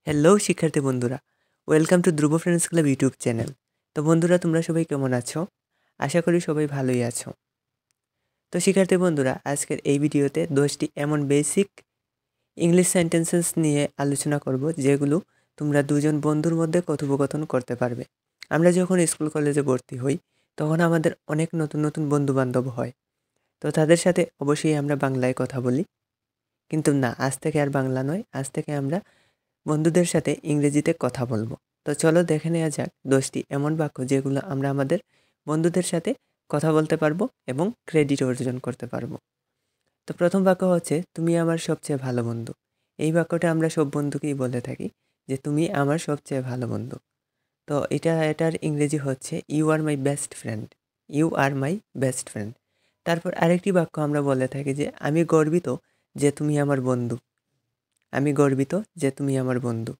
Hello শিক্ষার্থী বন্ধুরা, welcome to Dhruba friends club YouTube channel. তো বন্ধুরা, তোমরা সবাই কেমন আছো? আশা করি সবাই ভালোই আছো। তো শিক্ষার্থী বন্ধুরা, আজকের এই ভিডিওতে 10টি এমন বেসিক ইংলিশ সেন্টেন্সেস নিয়ে আলোচনা করব যেগুলো তোমরা দুজন বন্ধুর মধ্যে কথোপকথন করতে পারবে। আমরা যখন স্কুল কলেজে ভর্তি হই তখন আমাদের অনেক নতুন নতুন বন্ধু বান্ধব হয়। তো তাদের সাথে অবশ্যই আমরা বাংলায় কথা বলি, কিন্তু না, আজ থেকে আর বাংলা নয়, আজ থেকে আমরা বন্ধুদের সাথে ইংরেজিতে কথা বলবো। তো চলো দেখে নেওয়া যাক 10টি এমন বাক্য যেগুলো আমরা আমাদের বন্ধুদের সাথে কথা বলতে পারবো এবং ক্রেডিট অর্জন করতে পারবো। তো প্রথম বাক্য হচ্ছে, তুমি আমার সবচেয়ে ভালো বন্ধু। এই বাক্যটা আমরা সব বন্ধুকেই বলে থাকি যে তুমি আমার সবচেয়ে ভালো বন্ধু। তো এটার ইংরেজি হচ্ছে you are my best friend. You are my best friend. তারপর আরেকটি বাক্য আমরা বলে থাকি যে আমি গর্বিত যে তুমি আমার বন্ধু। আমি গর্বিত যে তুমি আমার বন্ধু।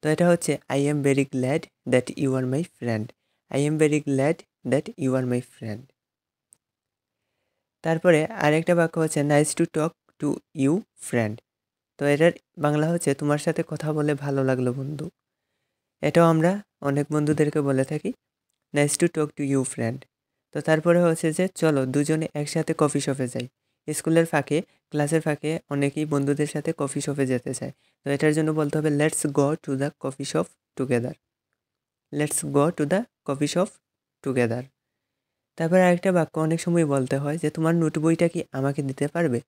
তো এটা হচ্ছে I am very glad that you are my friend. I am very glad that you are my friend. তারপরে আরেকটা বাক্য হচ্ছে nice to talk to you friend. তো এটার বাংলা হচ্ছে তোমার সাথে কথা বলে ভালো লাগলো বন্ধু। এটাও আমরা অনেক বন্ধুদেরকে বলে থাকি, nice to talk to you friend. তো তারপরে হচ্ছে যে চলো দুজনে একসাথে কফি শপে যাই। স্কুলের ফাঁকে, ক্লাসের ফাঁকে অনেকেই বন্ধুদের সাথে কফি শপে যেতে চায়। তো এটার জন্য বলতে হবে let's go to the coffee shop together. Let's go to the coffee shop together. তারপরে আরেকটা বাক্য অনেক সময় বলতে হয় যে তোমার নোট বইটা কি আমাকে দিতে পারবে।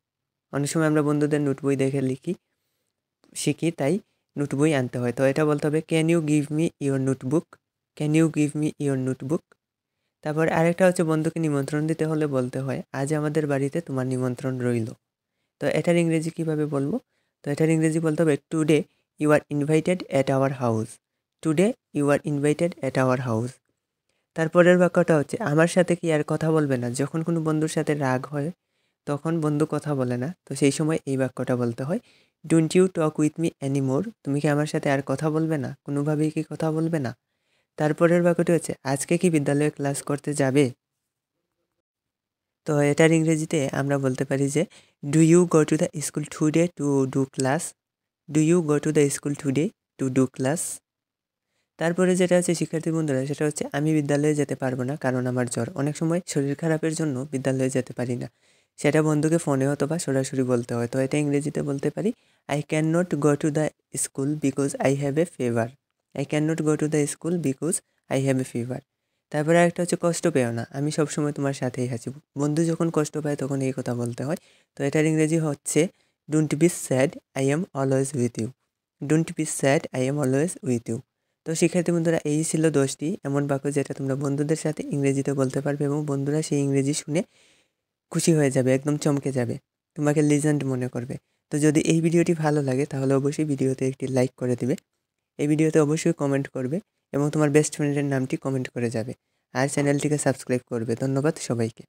অনেক সময় আমরা বন্ধুদের নোট বই দেখে শিখি, তাই নোট বই আনতে হয়। তো এটা বলতে হবে can you give me your notebook. Can you give me your notebook. তারপর আরেকটা হচ্ছে বন্ধুকে নিমন্ত্রণ দিতে হলে বলতে হয় আজ আমাদের বাড়িতে তোমার নিমন্ত্রণ রইল। তো এটার ইংরেজি কিভাবে বলবো? তো এটার ইংরেজি বলতে হবে today you are invited at our house. Today you are invited at our house. তারপরের বাক্যটা হচ্ছে আমার সাথে কি আর কথা বলবে না। যখন কোনো বন্ধুর সাথে রাগ হয় তখন বন্ধু কথা বলে না, তো সেই সময় এই বাক্যটা বলতে হয় don't you talk with me anymore. তুমি কি আমার সাথে আর কথা বলবে না, কোনোভাবেই কি কথা বলবে না। তারপরের বাক্যটি হচ্ছে আজকে কি বিদ্যালয়ে ক্লাস করতে যাবে। তো এটার ইংরেজিতে আমরা বলতে পারি যে do you go to the school today to do class. Do you go to the school today to do class. তারপরে যেটা হচ্ছে শিক্ষার্থী বন্ধুরা, সেটা হচ্ছে আমি বিদ্যালয়ে যেতে পারবো না কারণ আমার জ্বর। অনেক সময় শরীর খারাপের জন্য বিদ্যালয়ে যেতে পারি না, সেটা বন্ধুকে ফোনে অথবা সরাসরি বলতে হয়। তো এটা ইংরেজিতে বলতে পারি I can not go to the school because I have a fever. I can not go to the school because I have a fever. তারপরে আরেকটা হচ্ছে কষ্ট পেও না, আমি সবসময় তোমার সাথেই আছি। বন্ধু যখন কষ্ট পায় তখন এই কথা বলতে হয়। তো এটার ইংরেজি হচ্ছে don't be sad, I am always with you. Don't be sad, I am always with you. তো শিক্ষার্থী বন্ধুরা, এই ছিল 10টি এমন বাক্য যেটা তোমরা বন্ধুদের সাথে ইংরেজিতে বলতে পারবে এবং বন্ধুরা সেই ইংরেজি শুনে খুশি হয়ে যাবে, একদম চমকে যাবে, তোমাকে লিজেন্ড মনে করবে। তো যদি এই ভিডিওটি ভালো লাগে তাহলে অবশ্যই ভিডিওতে একটি লাইক করে দিবে। এই ভিডিওতে অবশ্যই কমেন্ট করবে এবং তোমার বেস্ট ফ্রেন্ডের নামটি কমেন্ট করে যাবে। আর চ্যানেলটিকে সাবস্ক্রাইব করবে। ধন্যবাদ সবাইকে।